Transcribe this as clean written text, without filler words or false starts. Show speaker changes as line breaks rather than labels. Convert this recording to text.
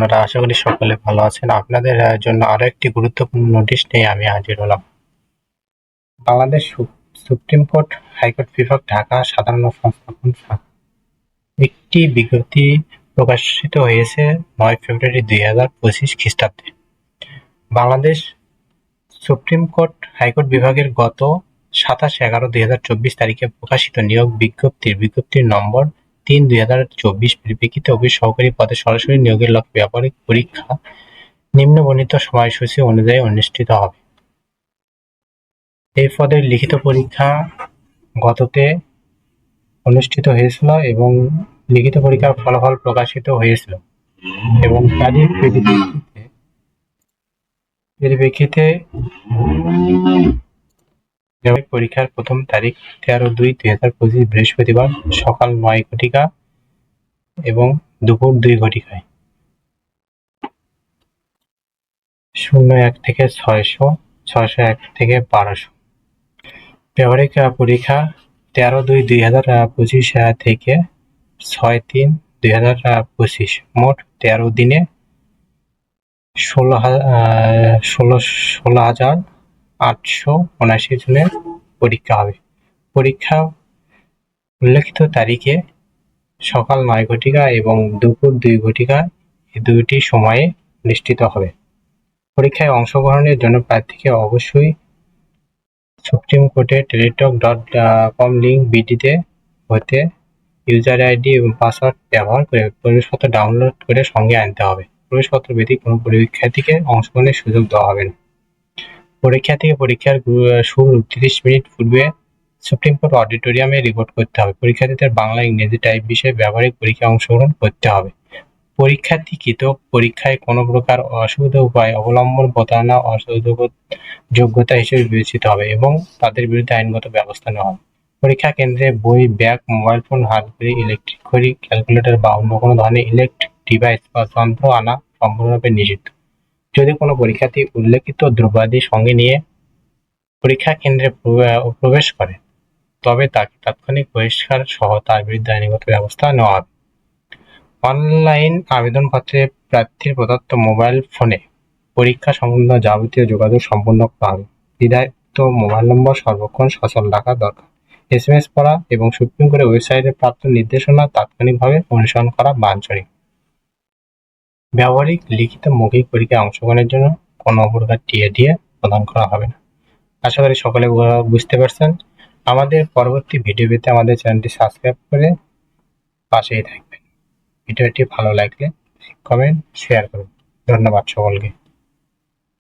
আপনারা আশা করি সকলে ভালো আছেন। আপনাদের জন্য আরো একটি গুরুত্বপূর্ণ নোটিশ নিয়ে আমি হাজির হলাম। বাংলাদেশ সুপ্রিম কোর্ট, হাইকোর্ট বিভাগ, ঢাকা সাধারণ সংস্থাপন শাখা একটি বিজ্ঞপ্তি প্রকাশিত হয়েছে ৯ ফেব্রুয়ারি ২০২৫ খ্রিস্টাব্দে। বাংলাদেশ সুপ্রিম কোর্ট হাইকোর্ট বিভাগের গত ২৭/১১/২০২৪ তারিখে প্রকাশিত নিয়োগ বিজ্ঞপ্তির নম্বর ৩/২০২৪ পরিপ্রেক্ষিতে অফিস সহকারী পদে সরাসরি নিয়োগের লক্ষ্যে ব্যবহারিক পরীক্ষা নিম্নবর্ণিত সময়সূচি অনুযায়ী অনুষ্ঠিত হবে। এই পদের লিখিত পরীক্ষা গততে অনুষ্ঠিত হয়েছিল এবং লিখিত পরীক্ষার ফলাফল প্রকাশিত হয়েছিল এবং তারই পরিপ্রেক্ষিতে পরীক্ষার প্রথম তারিখ ১৩/২/২০২৫ বৃহস্পতিবার সকাল ৯ ঘটিকা এবং দুপুর ২ ঘটিকায় ০১ থেকে ৬০০, ৬০১ থেকে ১২০০। ব্যবহারিক পরীক্ষা ১৩/২/২০২৫ থেকে ৬/৩/২০২৫, মোট ১৩ দিনে ১৬,৮৭৯ জনের পরীক্ষা হবে। পরীক্ষা উল্লেখিত তারিখে সকাল ৯ ঘটিকা এবং দুপুর ২ ঘটিকা এই দুইটি সময়ে অনুষ্ঠিত হবে। পরীক্ষায় অংশগ্রহণের জন্য প্রার্থীকে অবশ্যই সুপ্রিম কোর্টের টেলিটক.com লিঙ্ক বিটিতে হতে ইউজার আইডি এবং পাসওয়ার্ড ব্যবহার করে প্রবেশপত্র ডাউনলোড করে সঙ্গে আনতে হবে। প্রবেশপত্র ব্যতীত কোনো পরীক্ষার্থীকে অংশগ্রহণের সুযোগ দেওয়া হবে না। পরীক্ষার্থীকে পরীক্ষার শুরুর ৩০ মিনিট পূর্বে সুপ্রিম কোর্ট অডিটোরিয়ামে রিপোর্ট করতে হবে। পরীক্ষার্থীদের বাংলা, ইংরেজি টাইপ বিষয়ে ব্যবহারিক পরীক্ষায় অংশগ্রহণ করতে হবে। পরীক্ষার্থীকৃত পরীক্ষায় কোনো প্রকার অসুবিধা উপায় অবলম্বন প্রতারণা অযোগ্যতা হিসেবে বিবেচিত হবে এবং তাদের বিরুদ্ধে আইনগত ব্যবস্থা নেওয়া হবে। পরীক্ষা কেন্দ্রে বই, ব্যাগ, মোবাইল ফোন, হাত ঘড়ি, ইলেকট্রিক ঘড়ি, ক্যালকুলেটর বা অন্য কোনো ধরনের ইলেকট্রিক ডিভাইস বা যন্ত্র আনা সম্পূর্ণরূপে নিষিদ্ধ। যদি কোনো পরীক্ষার্থী উল্লেখিত দ্রব্যাদি সঙ্গে নিয়ে পরীক্ষা কেন্দ্রে প্রবেশ করে তবে তাকে তাৎক্ষণিক বহিষ্কার সহ তার বিরুদ্ধে আইনগত ব্যবস্থা নেওয়া হবে। অনলাইন আবেদনপত্রে প্রার্থীর প্রদত্ত মোবাইল ফোনে পরীক্ষা সংক্রান্ত যাবতীয় যোগাযোগ সম্পন্ন করা হবে। বিধায়িত মোবাইল নম্বর সর্বক্ষণ সচল রাখা দরকার। SMS পড়া এবং সুপ্রিম কোর্টের ওয়েবসাইটে প্রাপ্ত নির্দেশনা তাৎক্ষণিকভাবে অনুসরণ করা বাঞ্ছনীয়। ব্যবহারিক লিখিত মৌখিক পরীক্ষায় অংশগ্রহণের জন্য কোনো প্রকার টিএডিএ প্রদান করা হবে না। আশা করি সকলে বুঝতে পারছেন। আমাদের পরবর্তী ভিডিও পেতে আমাদের চ্যানেলটি সাবস্ক্রাইব করে পাশেই থাকবেন। ভিডিওটি ভালো লাগলে কমেন্ট, শেয়ার করুন। ধন্যবাদ সকলকে।